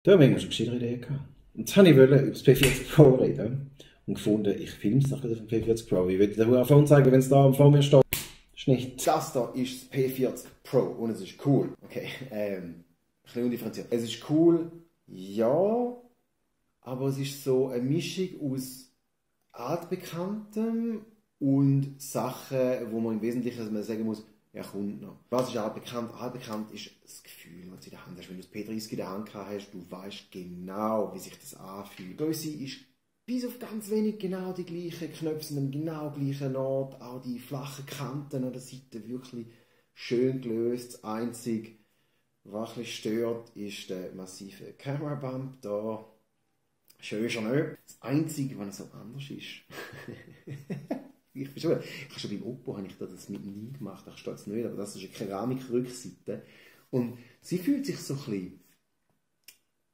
Da haben wir schon gescheiter Idee gehabt. Und jetzt wollte ich über das P40 Pro reden und gefunden, ich filme es nachher auf dem P40 Pro. Ich will dir den iPhone zeigen, wenn es da vor mir steht. Ist nicht. Das da ist das P40 Pro und es ist cool. Okay, ein bisschen undifferenziert. Es ist cool, ja, aber es ist so eine Mischung aus altbekanntem und Sachen, wo man im Wesentlichen sagen muss, ja, kommt noch. Was ist altbekannt? Altbekannt ist das Gefühl, das du in der Hand hast. Wenn du das P30 in der Hand hast, du weißt genau, wie sich das anfühlt. Die Größe ist bis auf ganz wenig genau die gleichen Knöpfe, sind am genau gleichen Ort. Auch die flachen Kanten an der Seite wirklich schön gelöst. Das Einzige, was ein bisschen stört, ist der massive Camera Bump da. Schön ist er nicht. Das Einzige, was so anders ist, ich habe schon beim Oppo habe ich das mit nie gemacht, das steht jetzt nicht, aber das ist eine Keramikrückseite. Und sie fühlt sich so ein bisschen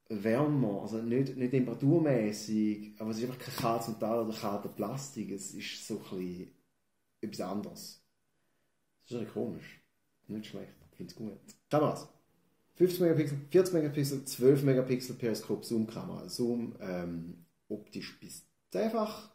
wärmer, also nicht temperaturmäßig, aber es ist einfach kein kaltes Metall oder kalter Plastik, es ist so ein bisschen etwas anderes. Das ist ein bisschen komisch. Nicht schlecht, ich finde es gut. Kameras. 50 Megapixel, 40 Megapixel, 12 Megapixel Periskop Zoom-Kamera. Zoom optisch bis 10-fach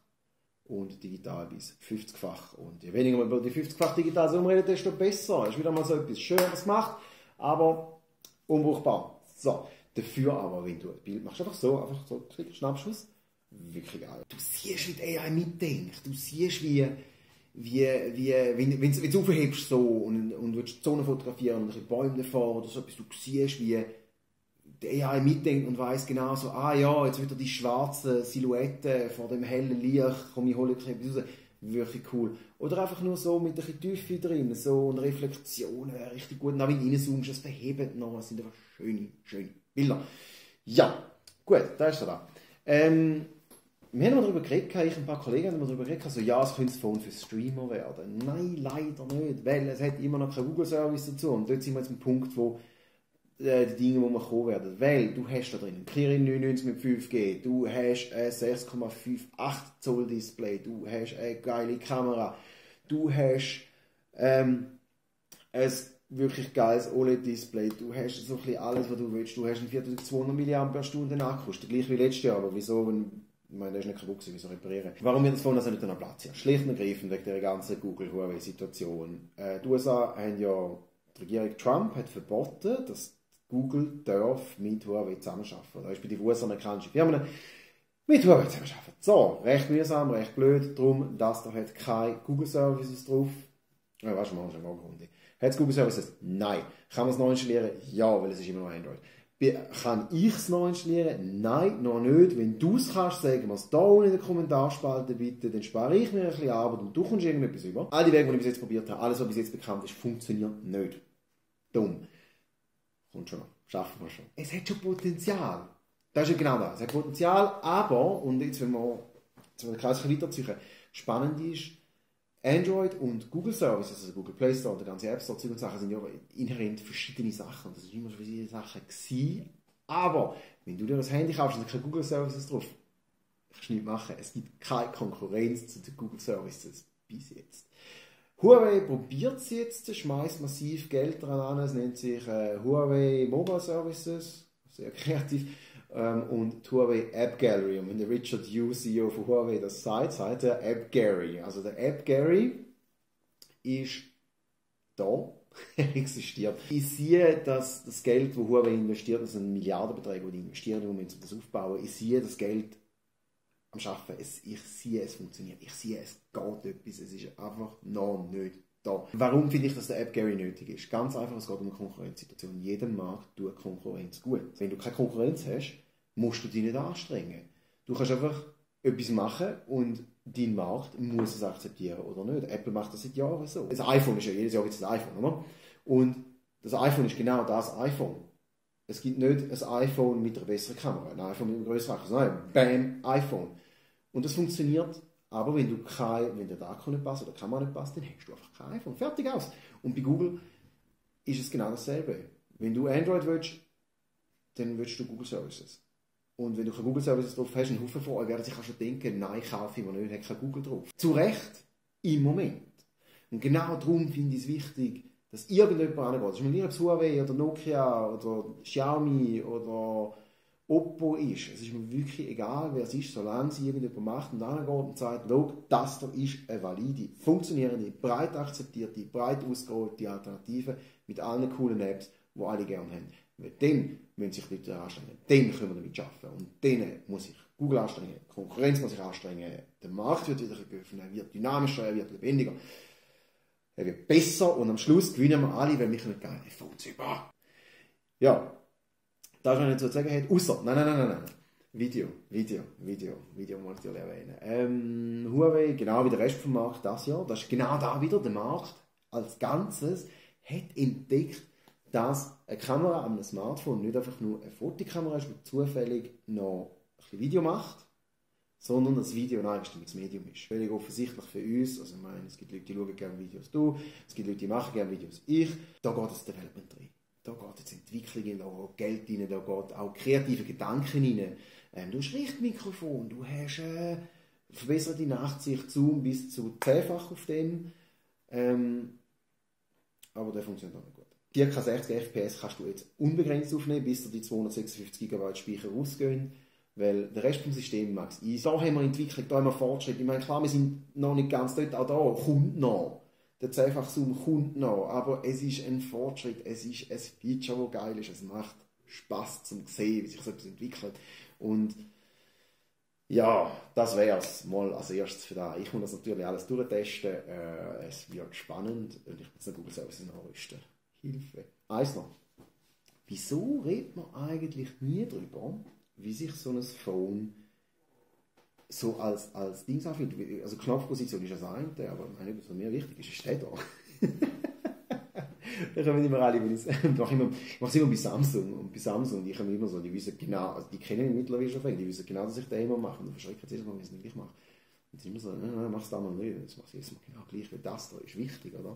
und digital bis 50-fach. Und je weniger man über die 50-fach digital Zoom redet, desto besser. Ist wieder mal so etwas Schönes gemacht, aber unbrauchbar. So, dafür aber, wenn du ein Bild machst, einfach so Klick, Schnappschuss, wirklich geil. Du siehst, wie die AI mitdenkt. Du siehst, wenn du es aufhebst so, und willst die Zone fotografieren und ein Bäume davor oder so etwas, du siehst, wie die AI mitdenkt und weiss genau so, ah ja, jetzt wird die schwarze Silhouette vor dem hellen Licht, komm, ich hole etwas raus. Wirklich cool. Oder einfach nur so mit ein bisschen Tiefe drin, so und Reflexionen, richtig gut. Und auch wenn du reinzoomst, es verhebt noch, es sind einfach schöne Bilder. Ja, gut, da ist er da. Wir haben darüber geredet, ich und ein paar Kollegen haben darüber geredet, so, ja, es könnte das Phone für Streamer werden. Nein, leider nicht, weil es hat immer noch keinen Google-Service dazu. Und dort sind wir jetzt am Punkt, wo die Dinge, wo wir kommen werden. Weil du hast da drin ein Kirin 99 mit 5G, du hast ein 6,58 Zoll Display, du hast eine geile Kamera, du hast ein wirklich geiles OLED-Display, du hast so ein bisschen alles, was du willst. Du hast einen 4200 mAh Akku, gleich wie letztes Jahr, aber wieso, ich meine, der ist nicht kaputt gewesen, wieso reparieren? Warum wird das Phone also nicht an Platz hier? Schlicht und ergreifend wegen der ganzen Google-Huawei-Situation. Die USA haben ja, die Regierung Trump hat verboten, dass Google darf mit Huawei zusammenarbeiten. Da ist bei den US-amerikanischen Firmen mit Huawei zusammenarbeiten. So, recht mühsam, recht blöd, darum, dass da hat keine Google-Services drauf. Ja, weißt du, mal, schon mal Grunde. Hat es Google-Services? Nein. Kann man es neu installieren? Ja, weil es ist immer noch Android. Kann ich es noch installieren? Nein, noch nicht. Wenn du es kannst, sagen wir es da unten in den Kommentarspalte bitte, dann spare ich mir ein bisschen Arbeit und du kommst irgendetwas über. All die Wege, die ich bis jetzt probiert habe, alles, was bis jetzt bekannt ist, funktioniert nicht. Dumm. Kommt schon noch. Schaffen wir schon. Es hat schon Potenzial. Das ist ja genau das. Es hat Potenzial, aber, und jetzt wenn wir den Kreis weiterziehen, spannend ist, Android und Google Services, also Google Play Store und der ganze App Store, und Sachen sind ja inhärent verschiedene Sachen. Das ist immer schon verschiedene Sachen gewesen. Aber, wenn du dir das Handy kaufst und keine Google Services drauf, kannst du nichts machen. Es gibt keine Konkurrenz zu den Google Services bis jetzt. Huawei probiert es jetzt, schmeißt massiv Geld daran an. Es nennt sich Huawei Mobile Services, sehr kreativ. Und Huawei App Gallery. Und wenn der Richard Yu, CEO von Huawei, das sagt er App Gallery. Also der App Gallery ist da, existiert. Ich sehe, dass das Geld, das Huawei investiert, das sind Milliardenbeträge, die investieren, um das aufzubauen. Ich sehe das Geld am Schaffen. Ich sehe, es funktioniert. Ich sehe, es geht etwas. Es ist einfach noch nicht da. Warum finde ich, dass der App Gallery nötig ist? Ganz einfach, es geht um eine Konkurrenzsituation. Jedem Markt tut Konkurrenz gut. Wenn du keine Konkurrenz hast, musst du dich nicht anstrengen. Du kannst einfach etwas machen und dein Markt muss es akzeptieren oder nicht. Apple macht das seit Jahren so. Das iPhone ist ja jedes Jahr jetzt ein iPhone, oder? Und das iPhone ist genau das iPhone. Es gibt nicht ein iPhone mit einer besseren Kamera, ein iPhone mit einem größeren Akku, sondern bam, iPhone. Und das funktioniert, aber wenn der Akku nicht passt oder die Kamera nicht passt, dann hast du einfach kein iPhone. Fertig aus. Und bei Google ist es genau dasselbe. Wenn du Android willst, dann willst du Google Services. Und wenn du keine Google Services drauf hast, ein Haufen von euch werden sich auch schon denken, nein, kaufe ich mir nicht, hat kein Google drauf. Zu Recht, im Moment. Und genau darum finde ich es wichtig, dass irgendjemand angeht. Das ist mir lieber Huawei oder Nokia oder Xiaomi oder Oppo ist. Es ist mir wirklich egal, wer es ist, solange es irgendjemand macht und angeht und sagt, schau, das da ist eine valide, funktionierende, breit akzeptierte, breit ausgerollte Alternative mit allen coolen Apps, die alle gerne haben. Weil dann müssen sich die Leute anstrengen, dann können wir damit arbeiten und dann muss sich Google anstrengen, die Konkurrenz muss sich anstrengen, der Markt wird wieder geöffnet, er wird dynamischer, er wird lebendiger, er wird besser und am Schluss gewinnen wir alle, weil wir können geile iPhones über. Ja, das ist noch nicht so zu sagen hat, außer, nein. Video muss ich natürlich erwähnen. Huawei, genau wie der Rest vom Markt das Jahr, das ist genau da wieder, der Markt als Ganzes hat entdeckt, dass eine Kamera an einem Smartphone nicht einfach nur eine Fotokamera ist, die zufällig noch ein bisschen Video macht, sondern das Video ein eigenständiges Medium ist. Völlig offensichtlich für uns, also ich meine, es gibt Leute, die schauen gerne Videos es gibt Leute, die machen gerne Videos da geht das Development rein. Da geht jetzt Entwicklung rein, da geht Geld rein, da geht auch kreative Gedanken rein. Du hast Richtmikrofon, du hast verbesserte Nachtsicht, Zoom bis zu 10-fach auf dem. Aber der funktioniert auch nicht gut. 4K 60 FPS kannst du jetzt unbegrenzt aufnehmen, bis dir die 256 GB Speicher rausgehen, weil der Rest des Systems mag es ein. Da haben wir Entwicklung, da haben wir Fortschritt. Ich meine, klar, wir sind noch nicht ganz dort, auch da kommt noch. Der 10-fach Zoom kommt noch, aber es ist ein Fortschritt, es ist ein Feature, das geil ist, es macht Spass zum sehen, wie sich so etwas entwickelt. Und ja, das wäre es mal als erstes für da. Ich muss das natürlich alles durchtesten, es wird spannend und ich muss den Google Services nachrüsten. Hilfe. Eins noch. Wieso redet man eigentlich nie darüber, wie sich so ein Phone so als Ding anfühlt? Also Knopfposition ist das eine, aber was mir wichtig ist der da. Da kommen immer alle, ich mache es immer bei Samsung. Und bei Samsung, die kommen immer so, die wissen genau, also die kennen mich mittlerweile schon, die wissen genau, dass ich den immer mache. Und dann verschrecken sie sich mal, wenn ich es nicht gleich mache. Und sie immer so, nein, mach es da mal nicht. Das mache ich jetzt mal genau gleich, weil das da ist wichtig, oder?